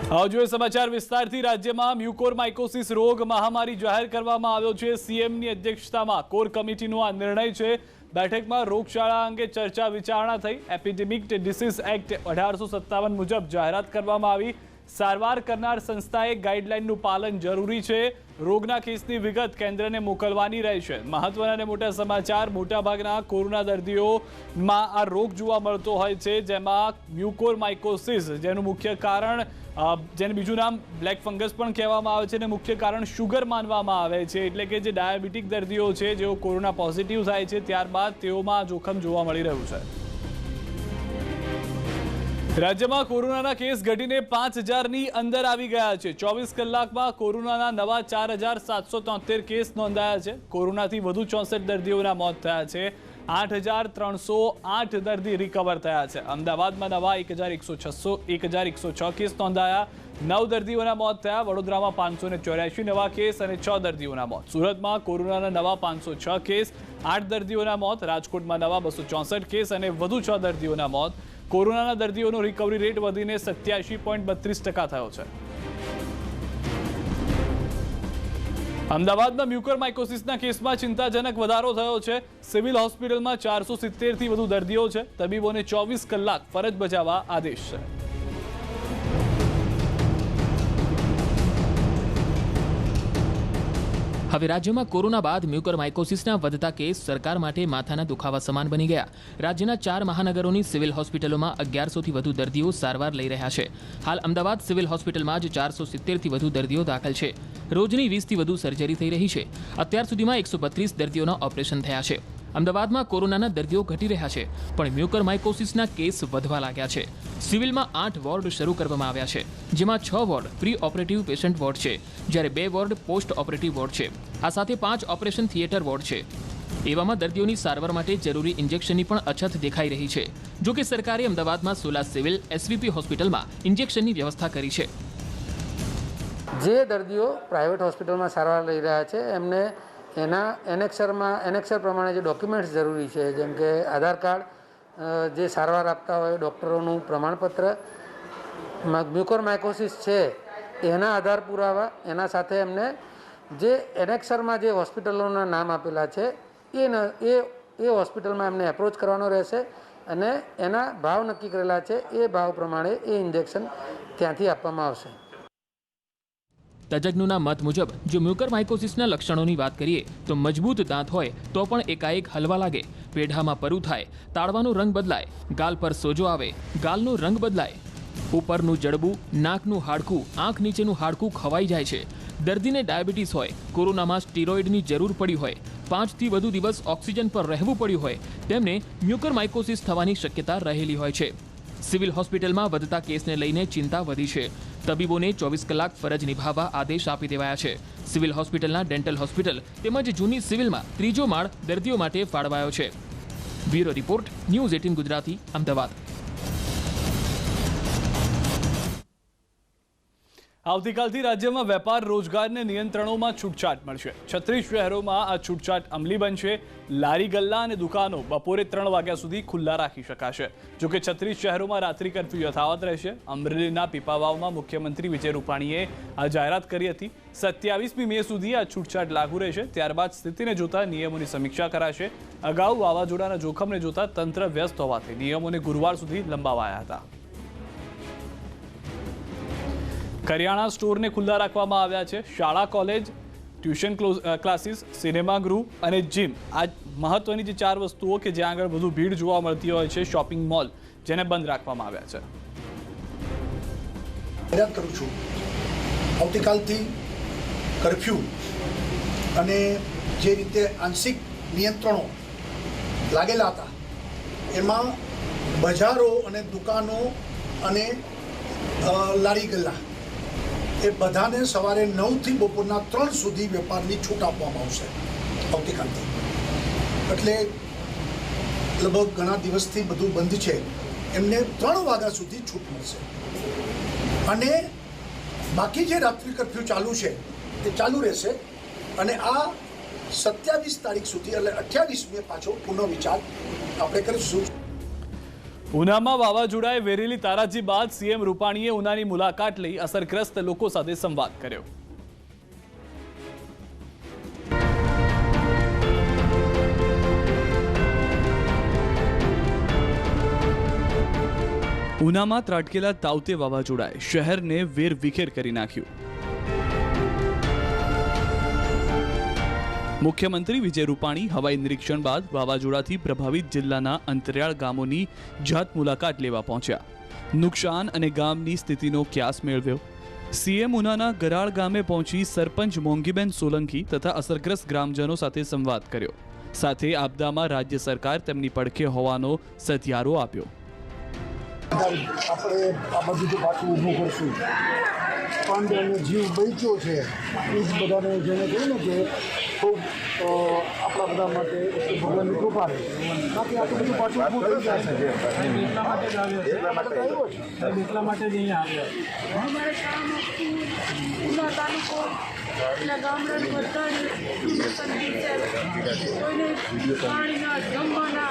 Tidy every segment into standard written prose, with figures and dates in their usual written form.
જોઈએ સમાચાર વિસ્તારથી। રાજ્યમાં મ્યુકોરમાઇકોસિસ રોગ મહામારી જાહેર કરવામાં આવ્યો છે। સીએમની અધ્યક્ષતામાં કોર કમિટીનો આ નિર્ણય છે। બેઠકમાં રોગચાળા અંગે ચર્ચા વિચારણા થઈ। એપિડેમિક ડિસીઝ એક્ટ 1857 મુજબ જાહેરાત કરવામાં આવી। સારવાર કરનાર સંસ્થાએ ગાઈડલાઈનનું પાલન જરૂરી છે। રોગના કેસની વિગત કેન્દ્રને મોકલવાની રહેશે। મહત્વના અને મોટા સમાચાર। મોટાભાગના કોરોના દર્દીઓમાં આ રોગ જોવા મળતો હોય છે, જેમાં મ્યુકોરમાઇકોસિસ જેનું મુખ્ય કારણ જેને બીજું નામ બ્લેક ફંગસ પણ કહેવામાં આવે છે અને મુખ્ય કારણ શુગર માનવામાં આવે છે। એટલે કે જે ડાયાબિટીક દર્દીઓ છે જેઓ કોરોના પોઝિટિવ થાય છે ત્યારબાદ તેઓમાં જોખમ જોવા મળી રહ્યું છે। રાજ્યમાં કોરોનાના કેસ ઘટીને 5000ની અંદર આવી ગયા છે। 24 કલાકમાં કોરોનાના નવા 4773 કેસ નોંધાયા છે। કોરોનાથી વધુ 64 દર્દીઓના મોત થયા છે। 8308 દર્દી રિકવર થયા છે। અમદાવાદમાં નવા 1106 કેસ નોંધાયા। 9 દર્દીઓના મોત થયા। વડોદરામાં 584 નવા કેસ અને 6 દર્દીઓના મોત। સુરતમાં કોરોનાના નવા 506 કેસ, 8 દર્દીઓના મોત। રાજકોટમાં નવા 264 કેસ અને વધુ 6 દર્દીઓના મોત। કોરોનાના દર્દીઓનો રિકવરી રેટ વધીને 87.32% થયો છે। અમદાવાદમાં મ્યુકોરમાઇકોસિસના કેસમાં ચિંતાજનક વધારો થયો છે। સિવિલ હોસ્પિટલમાં 470થી વધુ દર્દીઓ છે। તબીબોને 24 કલાક ફરજ બજાવવા આદેશ છે। હવે રાજ્યમાં કોરોના બાદ મ્યુકોરમાઇકોસિસના વધતા કેસ સરકાર માટે માથાના દુખાવા સમાન બની ગયા। રાજ્યના 4 મહાનગરોની સિવિલ હોસ્પિટલોમાં 1100થી વધુ દર્દીઓ સારવાર લઈ રહ્યા છે। હાલ અમદાવાદ સિવિલ હોસ્પિટલમાં જ 470થી વધુ દર્દીઓ દાખલ છે। રોજની 20થી વધુ સર્જરી થઈ રહી છે। અત્યાર સુધીમાં 132 દર્દીઓના ઓપરેશન થયા છે। અમદાવાદમાં કોરોનાના દર્દીઓ ઘટી રહ્યા છે, પણ મ્યુકોરમાઇકોસિસના કેસ વધવા લાગ્યા છે। સિવિલમાં 8 વોર્ડ શરૂ કરવામાં આવ્યા છે, જેમાં 6 ward pre operative patient ward છે, જ્યારે 2 વોર્ડ પોસ્ટ ઓપરેટિવ વોર્ડ છે। આ સાથે 5 ઓપરેશન થિયેટર વોર્ડ છે। એવામાં દર્દીઓની સારવાર માટે જરૂરી ઇન્જેક્શનની પણ અછત દેખાઈ રહી છે। જો કે સરકારે અમદાવાદમાં 16 સિવિલ એસવીપી હોસ્પિટલમાં ઇન્જેક્શનની વ્યવસ્થા કરી છે। જે દર્દીઓ પ્રાઇવેટ હોસ્પિટલમાં સારવાર લઈ રહ્યા છે એમને એના એનેક્સર પ્રમાણે જે ડોક્યુમેન્ટ્સ જરૂરી છે, જેમ કે આધાર કાર્ડ, જે સારવાર આપતા હોય ડૉક્ટરોનું પ્રમાણપત્ર, મ્યુકોરમાઇકોસિસ છે એના આધાર પુરાવા, એના સાથે એમને જે એનેક્સરમાં જે હોસ્પિટલોના નામ આપેલા છે એ હોસ્પિટલમાં એમને એપ્રોચ કરવાનો રહેશે અને એના ભાવ નક્કી કરેલા છે એ ભાવ પ્રમાણે એ ઇન્જેક્શન ત્યાંથી આપવામાં આવશે। તજજ્ઞોના મત મુજબ જો મ્યુકોરમાઇકોસિસના લક્ષણોની વાત કરીએ તો મજબૂત દાંત હોય તો પણ એકાએક હલવા લાગે, પેઢામાં પરુ થાય, તાળવાનો રંગ બદલાય, ગાલ પર સોજો આવે, ગાલનો રંગ બદલાય, ઉપરનું જડબું, નાકનું હાડકું, આંખ નીચેનું હાડકું ખવાઈ જાય છે। દર્દીને ડાયાબિટીસ હોય, કોરોનામાં સ્ટીરોઇડની જરૂર પડી હોય, 5થી વધુ દિવસ ઓક્સિજન પર રહેવું પડ્યું હોય, તેમને મ્યુકોરમાઇકોસિસ થવાની શક્યતા રહેલી હોય છે। સિવિલ હોસ્પિટલમાં વધતા કેસને લઈને ચિંતા વધી છે। તબીબોને 24 કલાક ફરજ નિભાવવા આદેશ આપી દેવાયા છે। સિવિલ હોસ્પિટલના ડેન્ટલ હોસ્પિટલ તેમજ જૂની સિવિલમાં 3જો માળ દર્દીઓ માટે ફાળવાયો છે। Bureau report, news 18 Gujarati, Ahmedabad. આવતીકાલથી રાજ્યમાં વેપાર રોજગારને નિયંત્રણોમાં છૂટછાટ મળશે। 36 શહેરોમાં આ છૂટછાટ અમલી બનશે। લારી ગલ્લા અને દુકાનો બપોરે 3 વાગ્યા સુધી ખુલ્લા રાખી શકાશે। જોકે 36 શહેરોમાં રાત્રિ કર્ફ્યુ યથાવત રહેશે। અમરેલીના પીપાવાવમાં મુખ્યમંત્રી વિજય રૂપાણીએ આ જાહેરાત કરી હતી। 27મી મે સુધી આ છૂટછાટ લાગુ રહેશે। ત્યારબાદ સ્થિતિને જોતા નિયમોની સમીક્ષા કરાશે। અગાઉ વાવાઝોડાના જોખમને જોતા તંત્ર વ્યસ્ત હોવાથી નિયમોને ગુરુવાર સુધી લંબાવાયા હતા। કરિયાણા સ્ટોરને ખુલ્લા રાખવામાં આવ્યા છે। શાળા, કોલેજ, ટ્યુશન ક્લાસીસ, સિનેમાગૃહ અને જીમ આ મહત્વની જે 4 વસ્તુઓ કે જ્યાં આગળ વધુ ભીડ જોવા મળતી હોય છે, શોપિંગ મોલ, જેને બંધ રાખવામાં આવ્યા છે। જાહેરાત કરું છું, આવતીકાલથી કર્ફ્યુ અને જે રીતે આંશિક નિયંત્રણો લાગેલા હતા એમાં બજારો અને દુકાનો અને લારી ગલ્લા એ બધાને સવારે 9થી બપોરના 3 સુધી વેપારની છૂટ આપવામાં આવશે આવતીકાલથી। એટલે લગભગ ઘણા દિવસથી બધું બંધ છે, એમને 3 વાગ્યા સુધી છૂટ મળશે અને બાકી જે રાત્રિ કર્ફ્યુ ચાલુ છે એ ચાલુ રહેશે અને આ 27 તારીખ સુધી એટલે 28 મે પાછો પુનઃ વિચાર આપણે કરીશું। ઉનામાં વાવાઝોડાએ વેરેલી તારાજી બાદ સીએમ રૂપાણીએ ઉનાની મુલાકાત લઈ અસરગ્રસ્ત લોકો સાથે સંવાદ કર્યો. ઉનામાં ત્રાટકેલા તાઉતે વાવાઝોડાએ શહેરને વેરવિખેર કરી નાખ્યું. મુખ્યમંત્રી વિજય રૂપાણી હવાઈ નિરીક્ષણ બાદ વાવાઝોડાથી પ્રભાવિત જિલ્લાના અંતરિયાળ ગામોની જાત મુલાકાત લેવા પહોંચ્યા. નુકસાન અને ગામની સ્થિતિનો ક્યાસ મેળવ્યો. સીએમ ઉનાના ગરાળ ગામે પહોંચી સરપંચ મોંઘીબેન સોલંકી તથા અસરગ્રસ્ત ગ્રામજનો સાથે સંવાદ કર્યો. સાથે આપદામાં રાજ્ય સરકાર તેમની પડખે હોવાનો સધિયારો આપ્યો. આપણે આ બધું તો પાછું ઊભું કરશું, પણ અને જીવ બચ્યો છે એ જ બધાને જેને કહ્યું ને કે ખૂબ આપણા બધા માટે ભગવાનની કૃપા રહે. બાકી આટલું બધું પાછું ઊભું થઈ જશે. એટલા માટે જ આવ્યો છે, એટલા માટે જ અહીંયા આવ્યા. તાલુકો એટલે ગામડાની બધાની કોઈને પાણીના જમવાના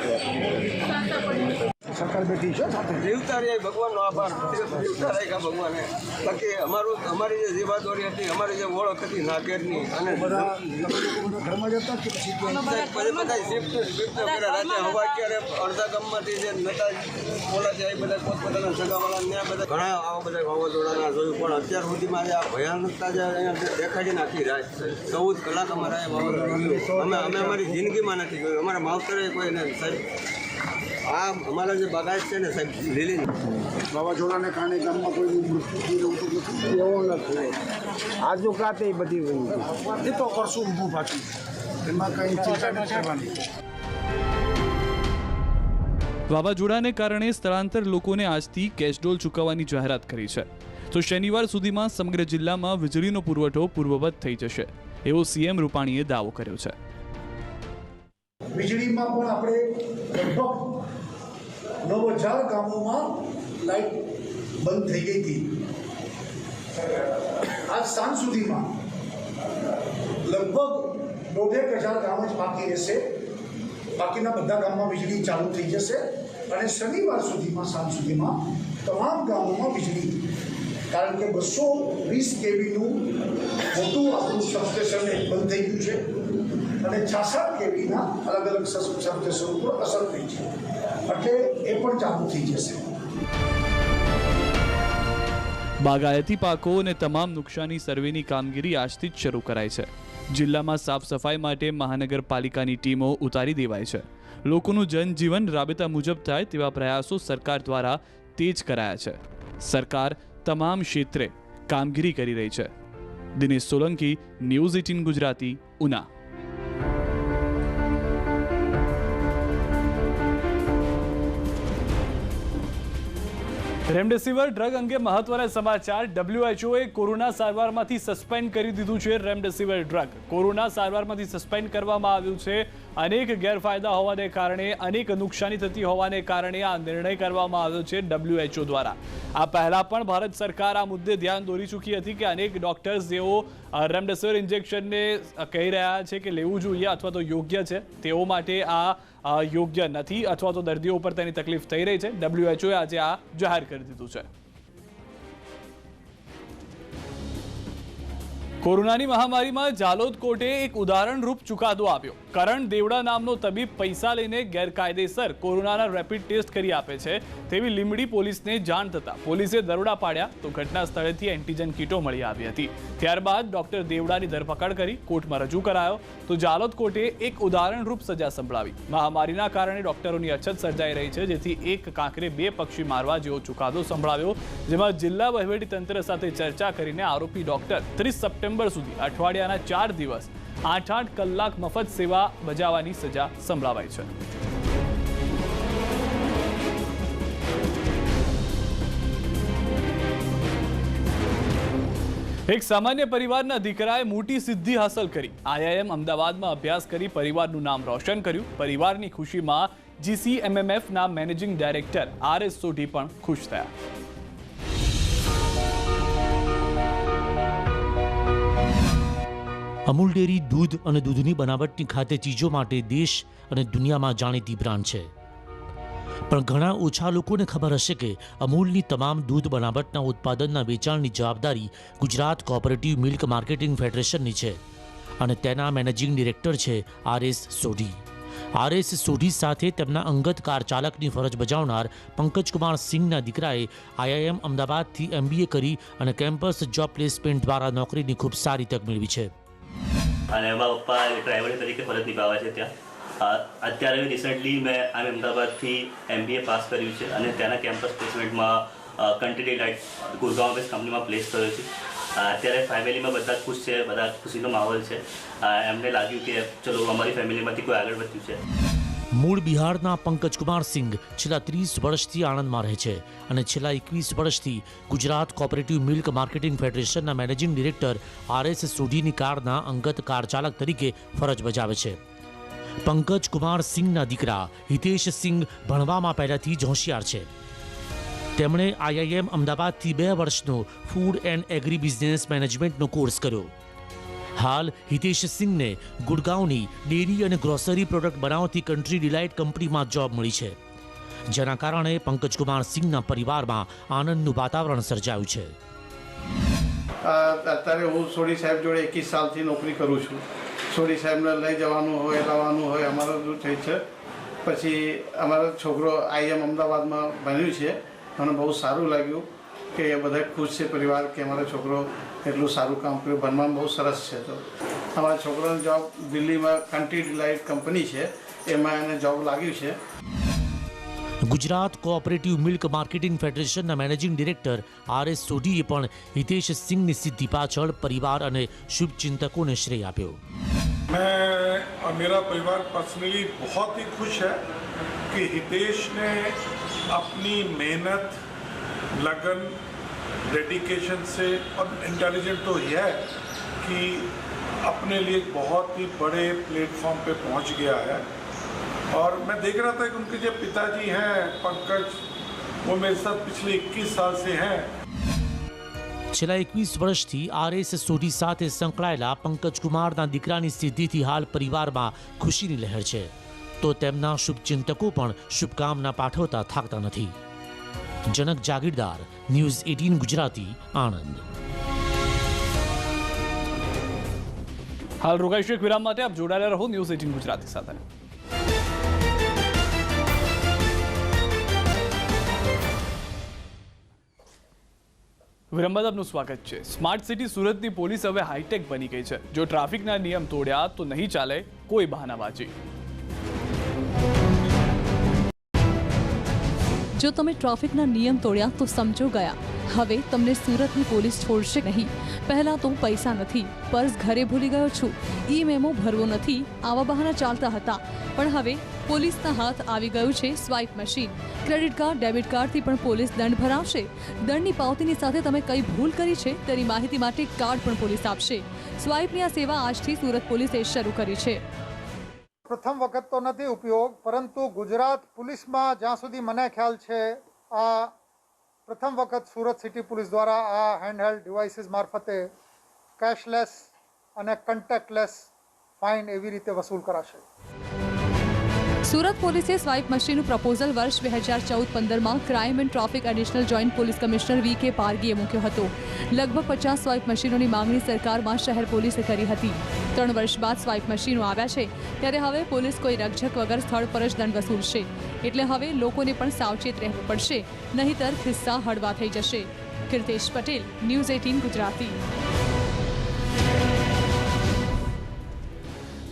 સાચા પડી સરકાર બેઠી છે સાથે જીવતા રહ્યા ભગવાનનો આભાર. જીવતા રહ્યા ભગવાને. બાકી અમારી જે જીવાદોરી હતી, અમારી જે ઓળખ હતી નાગેરની, અને બધા ઘરમાં જતા કે પછી બધા શિફ્ટ કર્યા. રાતે હવા ક્યારે અડધા ગામમાંથી જે નતા ઓલા છે એ બધા પોતપોતાના સગાવાળા ને બધા ઘણા આવા બધા વાવાઝોડાના જોયું. પણ અત્યાર સુધીમાં જે આ ભયાનકતા જે અહીંયા દેખાય છે ને આખી રાત 14 કલાક અમારે વાવાઝોડું અમે અમારી જિંદગીમાં નથી જોયું. અમારા માવતરે કોઈ ને સાહેબ આ અમારા જે બાગાયત છે ને સાહેબ લીલી વાવાઝોડાને કારણે ગામમાં કોઈ મૃત્યુ થયું નથી, એવું નથી. આજુ કાતે બધી એ તો કરશું ઊભું પાછું, એમાં કંઈ ચિંતા નથી કરવાની. વાવાઝોડાને કારણે સ્થળાંતર લોકોને આજથી કેશડોલ ચૂકવવાની જાહેરાત કરી છે. તો શનિવાર સુધીમાં સમગ્ર જિલ્લામાં વીજળીનો પુરવઠો પૂર્વવત થઈ જશે એવો સીએમ રૂપાણીએ દાવો કર્યો છે. વીજળીમાં પણ આપણે લગભગ 9000 ગામોમાં લાઇટ બંધ થઈ ગઈ હતી. આજ સાંજ સુધીમાં લગભગ 1,500 ગામ જ બાકી રહેશે. બાકીના બધા ગામમાં વીજળી ચાલુ થઈ જશે અને શનિવાર સુધીમાં સાંજ સુધીમાં તમામ ગામોમાં વીજળી, કારણ કે 220 કેવીનું મોટું આપણું સબસ્ટેશન બંધ થઈ ગયું છે અને 66 કેવીના અલગ અલગ સબસ્ટેશન ઉપર અસર થઈ છે, એટલે એ પણ ચાલુ થઈ જશે. બાગાયતી પાકો અને તમામ નુકસાની સર્વેની કામગીરી આજથી જ શરૂ કરાઈ છે. જિલ્લામાં સાફ સફાઈ માટે મહાનગરપાલિકાની ટીમો ઉતારી દેવાઈ છે. લોકોનું જનજીવન રાબેતા મુજબ થાય તેવા પ્રયાસો સરકાર દ્વારા તેજ કરાયા છે. સરકાર તમામ ક્ષેત્રે કામગીરી કરી રહી છે. Dinesh Solanki, news 18 Gujarati, Una. Remdesivir drug અંગે મહત્વના સમાચાર. WHOએ કોરોના સારવારમાંથી સસ્પેન્ડ કરી દીધું છે રેમડેસિવિર ડ્રગ. કોરોના સારવારમાંથી સસ્પેન્ડ કરવામાં આવ્યું છે. અનેક ગેરફાયદા હોવાને કારણે, અનેક નુકસાની થતી હોવાને કારણે આ નિર્ણય કરવામાં આવ્યો છે WHO દ્વારા. આ પહેલા પણ ભારત સરકાર આ મુદ્દે ધ્યાન દોરી ચૂકી હતી કે અનેક ડોક્ટર્સ જેઓ રેમડેસિવિર ઇન્જેક્શનને કહી રહ્યા છે કે લેવું જોઈએ અથવા તો યોગ્ય છે, તેઓ માટે આ યોગ્ય નથી અથવા તો દર્દીઓ પર તેની તકલીફ થઈ રહી છે. WHOએ આજે આ જાહેર કરી દીધું છે. કોરોનાની મહામારીમાં ઝાલોદ કોર્ટે એક ઉદાહરણરૂપ ચુકાદો આપ્યો. કરણ દેવડા નામનો તબીબ પૈસા લઈને ગેરકાયદેસર કોરોનાના રેપિડ ટેસ્ટ કરી આપે છે તેવી લીંબડી પોલીસને જાણ થતાં પોલીસે દરોડા પાડ્યા તો ઘટના સ્થળેથી એન્ટીજન કીટો મળી આવી હતી. ત્યારબાદ ડોક્ટર દેવડાની ધરપકડ કરી કોર્ટમાં રજૂ કરાયો તો ઝાલોદ કોર્ટે એક ઉદાહરણરૂપ સજા સંભળાવી. મહામારીના કારણે ડોક્ટરોની અછત સર્જાઈ રહી છે, જેથી એક કાંકરે બે પક્ષી મારવા જેવો ચુકાદો સંભળાવ્યો, જેમાં જિલ્લા વહીવટીતંત્ર સાથે ચર્ચા કરીને આરોપી ડોક્ટર 30 સપ્ટેમ્બર સુધી અઠવાડિયાના 4 દિવસ 8-8 કલાક મફત સેવા બજાવવાની સજા સંભળાવાઈ છે. એક સામાન્ય પરિવારના દીકરાએ મોટી સિદ્ધિ હાંસલ કરી. IIM અમદાવાદમાં અભ્યાસ કરી પરિવારનું નામ રોશન કર્યું. પરિવારની ખુશીમાં GCMMF ના મેનેજિંગ ડાયરેક્ટર RS સોઢી પણ ખુશ થયા. અમૂલ ડેરી દૂધ અને દૂધની બનાવટની ખાદ્ય ચીજો માટે દેશ અને દુનિયામાં જાણીતી બ્રાન્ડ છે. પણ ઘણા ઓછા લોકોને ખબર હશે કે અમૂલની તમામ દૂધ બનાવટના ઉત્પાદનના વેચાણની જવાબદારી ગુજરાત કોઓપરેટિવ મિલ્ક માર્કેટિંગ ફેડરેશનની છે અને તેના મેનેજિંગ ડિરેક્ટર છે RS સોઢી. RS સોઢી સાથે તેમના અંગત કાર ચાલકની ફરજ બજાવનાર પંકજકુમાર સિંહના દીકરાએ IIM અમદાવાદથી MBA કરી અને કેમ્પસ જોબ પ્લેસમેન્ટ દ્વારા નોકરીની ખૂબ સારી તક મેળવી છે. અને મારા પપ્પા ડ્રાઈવર તરીકે ફરજ નિભાવે છે ત્યાં. અત્યારે રિસન્ટલી મેં અમદાવાદથી MBA પાસ કર્યું છે અને ત્યાંના કેમ્પસ પ્લેસમેન્ટમાં કન્ટ્રી ડિલાઇટ ગુરગાંવ બેઝ કંપનીમાં પ્લેસ થયો છે. અત્યારે ફેમિલીમાં બધા ખુશ છે, બધા ખુશીનો માહોલ છે. એમને લાગ્યું કે ચલો અમારી ફેમિલીમાંથી કોઈ આગળ વધ્યું છે. મૂળ બિહારના પંકજકુમાર સિંઘ છેલ્લા 30 વર્ષથી આણંદમાં રહે છે અને છેલ્લા 21 વર્ષથી ગુજરાત કોઓપરેટિવ મિલ્ક માર્કેટિંગ ફેડરેશનના મેનેજિંગ ડિરેક્ટર RS સોઢીની કારના અંગત કાર ચાલક તરીકે ફરજ બજાવે છે. પંકજકુમાર સિંઘના દીકરા હિતેશ સિંઘ ભણવામાં પહેલાથી જ હોશિયાર છે. તેમણે IIM અમદાવાદથી 2 વર્ષનો ફૂડ એન્ડ એગ્રી બિઝનેસ મેનેજમેન્ટનો કોર્સ કર્યો. હાલ હિતેશ સિંઘને ગુડગાંવની ડેરી અને ગ્રોસરી પ્રોડક્ટ બનાવતી કન્ટ્રી ડિલાઇટ કંપનીમાં જોબ મળી છે, જેના કારણે પંકજકુમાર સિંઘના પરિવારમાં આનંદનું વાતાવરણ સર્જાયું છે. અત્યારે હું સોઢી સાહેબ જોડે 21 સાલથી નોકરી કરું છું. સોઢી સાહેબને લઈ જવાનું હોય, લાવવાનું હોય અમારું થઈ છે. પછી અમારો છોકરો IIM અમદાવાદમાં ભણ્યું છે અને બહુ સારું લાગ્યું કે એ બધા ખુશ છે પરિવાર કે અમારો છોકરો એટલું સારું કામ કર્યું, ભણવામાં બહુ સરસ છે. તો અમારા છોકરાની જોબ દિલ્હીમાં કન્ટ્રી ડિલાઇટ કંપની છે, એમાં એને જોબ લાગ્યું છે. ગુજરાત કોઓપરેટિવ મિલ્ક માર્કેટિંગ ફેડરેશનના મેનેજિંગ ડિરેક્ટર RS સોઢીએ પણ હિતેશ સિંઘની સિદ્ધિ પાછળ પરિવાર અને શુભચિંતકોને શ્રેય આપ્યો. मैं और मेरा परिवार पर्सनली बहुत ही खुश है कि हितेश ने अपनी मेहनत, लगन, डेडिकेशन से और इंटेलिजेंट तो यह है कि अपने लिए बहुत ही बड़े प्लेटफॉर्म पे पहुंच गया है. और मैं देख रहा था कि उनके जो पिताजी हैं पंकज, वो मेरे साथ पिछले 21 साल से हैं. છેલ્લા 21 વર્ષથી RS સોઢી સાથે સંકળાયેલા પંકજકુમારના દીકરાની સિદ્ધિથી હાલ પરિવારમાં ખુશીની લહેર છે, તો તેમના શુભચિંતકો પણ શુભકામના પાઠવતા થાકતા નથી. જનક જાગીરદાર, ન્યૂઝ 18 ગુજરાતી, આણંદ. હાલ રોકાઈશું એક વિરામ માટે. આપ જોડાયેલા રહો ન્યૂઝ 18 ગુજરાતી સાથે. વિરામ બાદ આપનું સ્વાગત છે. સ્માર્ટ સિટી સુરતની પોલીસ હવે હાઈટેક બની ગઈ છે. જો ટ્રાફિકના નિયમ તોડ્યા તો નહીં ચાલે કોઈ બહાનાબાજી. જો તમે ટ્રાફિકના નિયમ તોડ્યા તો સમજો ગયા. હવે તમને સુરતની પોલીસ છોડશે નહીં. પહેલા તો પૈસા નથી, પર્સ ઘરે ભૂલી ગયો છું, ઈ-મેમો ભરવો નથી, આવા બહાના ચાલતા હતા. પણ હવે પોલીસના હાથ આવી ગયું છે swipe machine. Credit card, debit કાર્ડથી પણ પોલીસ દંડ ભરાવશે. દંડની પાવતીની સાથે તમે કઈ ભૂલ કરી છે તેની માહિતી માટે કાર્ડ પણ પોલીસ આપશે. સ્વાઇપની આ સેવા આજથી સુરત પોલીસે શરૂ કરી છે. પ્રથમ વખત તો નથી ઉપયોગ, પરંતુ ગુજરાત પોલીસમાં જ્યાં સુધી મને ખ્યાલ છે આ પ્રથમ વખત સુરત સિટી પોલીસ દ્વારા આ હેન્ડહેલ્ડ ડિવાઇસીસ મારફતે કેશલેસ અને કન્ટેક્ટલેસ ફાઇન એવી રીતે વસૂલ કરાશે. સુરત પોલીસે સ્વાઇપ મશીનનું પ્રપોઝલ વર્ષ 2014-15માં crime and traffic additional joint police commissioner VK પારગીએ મૂક્યો હતો. લગભગ 50 સ્વાઇપ મશીનોની માંગણી સરકારમાં શહેર પોલીસે કરી હતી. 3 વર્ષ બાદ સ્વાઇપ મશીનો આવ્યા છે, ત્યારે હવે પોલીસ કોઈ રકઝક વગર સ્થળ પર જ દંડ વસૂલશે. એટલે હવે લોકોને પણ સાવચેત રહેવું પડશે, નહીંતર ખિસ્સા હળવા થઈ જશે. કીર્તેશ પટેલ, ન્યૂઝ 18 ગુજરાતી.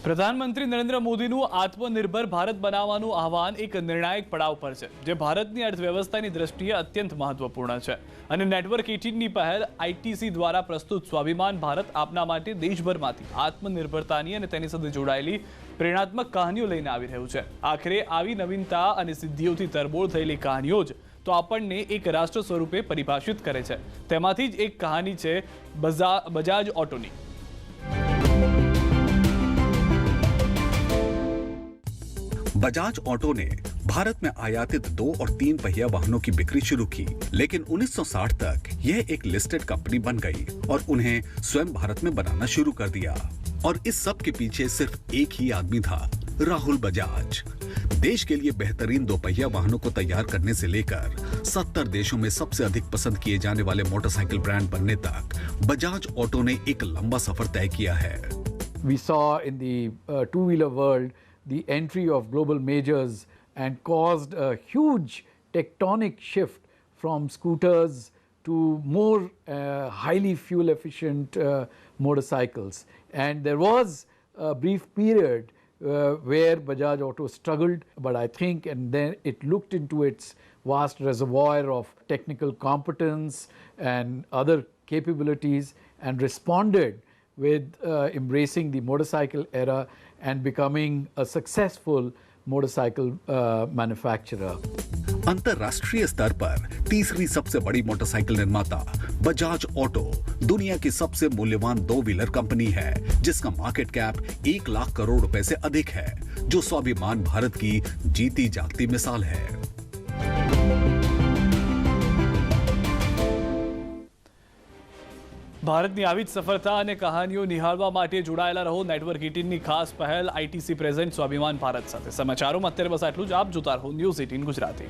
પ્રધાનમંત્રી નરેન્દ્ર મોદીનું આત્મનિર્ભર ભારત બનાવવાનું આહવાન એક નિર્ણાયક પડાવ પર છે, જે ભારતની અર્થવ્યવસ્થાની દ્રષ્ટિએ અત્યંત મહત્વપૂર્ણ છે. અને નેટવર્ક 18ની પહેલ ITC દ્વારા પ્રસ્તુત સ્વાભિમાન ભારત આપના માટે દેશભરમાંથી આત્મનિર્ભરતાની અને તેની સાથે જોડાયેલી પ્રેરણાત્મક કહાનીઓ લઈને આવી રહ્યું છે. આખરે આવી નવીનતા અને સિદ્ધિઓથી તરબોળ થયેલી કહાનીઓ જ તો આપણને એક રાષ્ટ્ર સ્વરૂપે પરિભાષિત કરે છે. તેમાંથી જ એક કહાની છે બજાજ ઓટોની. बजाज ऑटो ने भारत में आयातित 2 और 3 पहिया वाहनों की बिक्री शुरू की, लेकिन 1960 तक यह एक लिस्टेड कंपनी बन गई और उन्हें स्वयं भारत में बनाना शुरू कर दिया. और इस सब के पीछे सिर्फ एक ही आदमी था, राहुल बजाज. देश के लिए बेहतरीन दोपहिया वाहनों को तैयार करने से लेकर 70 देशों में सबसे अधिक पसंद किए जाने वाले मोटरसाइकिल ब्रांड बनने तक बजाज ऑटो ने एक लंबा सफर तय किया है। We saw in the two-wheeler world the entry of global majors and caused a huge tectonic shift from scooters to more highly fuel efficient motorcycles. And there was a brief period where Bajaj Auto struggled, but I think and then it looked into its vast reservoir of technical competence and other capabilities and responded with embracing the motorcycle era and becoming a successful motorcycle manufacturer. अंतरराष्ट्रीय स्तर पर तीसरी सबसे बड़ी motorcycle निर्माता Bajaj auto दुनिया की सबसे मूल्यवान दो व्हीलर कंपनी है, जिसका मार्केट कैप 1 लाख करोड़ रुपए से अधिक है, जो स्वाभिमान भारत की जीती जागती मिसाल है। ભારતની આવી જ સફળતા અને કહાનીઓ નિહાળવા માટે જોડાયેલા રહો નેટવર્ક 18ની ખાસ પહેલ આઈટીસી પ્રેઝન્ટ સ્વાભિમાન ભારત સાથે। સમાચારોમાં અત્યારે બસ આટલું જ। આપ જોતા રહો ન્યૂઝ 18 ગુજરાતી।